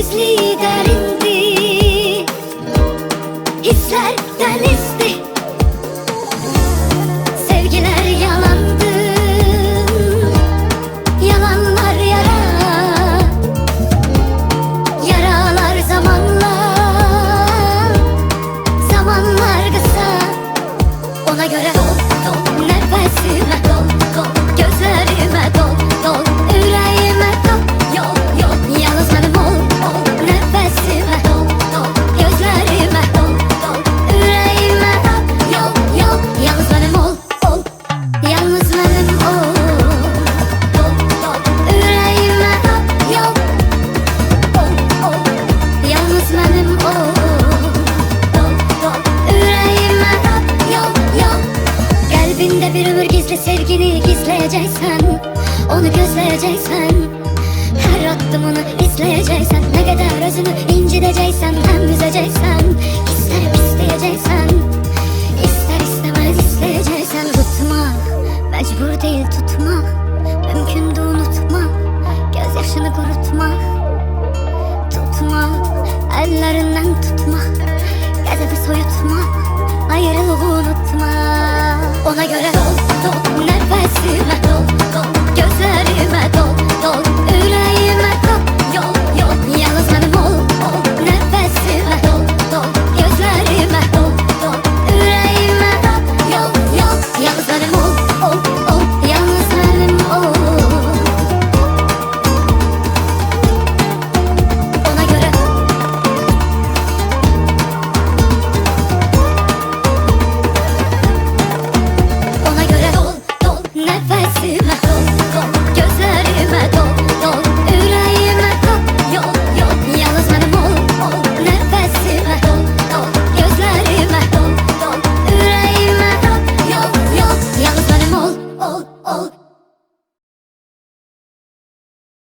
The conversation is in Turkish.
gizli derindi, hisler denizdi, sevgiler yalandı, yalanlar yara, yaralar zamanla, zamanlar kısa. Ona göre dol, nefesime dol, gözlerime dol, yüreğime dol, yalnız benim ol, nefesime dol, gözlerime dol, yüreğime dol, yalnız benim ol, yalnız benim ol, yüreğime dol, yalnız benim ol. Kalbinde bir ömür gizli sevgini gizleyeceksen, onu gözleyeceksen, her adımını izleyeceksen, ne kadar özünü inciteceksen, hem üzeceksen, ister isteyeceksen, ister istemez isteyeceksen. Tutmak mecbur değil, tutmak mümkün de unutmak, gözyaşını kurutmak, tutmak ellerinden tutmak, gazebi soyutmak, ayrılığı unutmak. Ona göre dol, nefesime dol, gözlerime dol,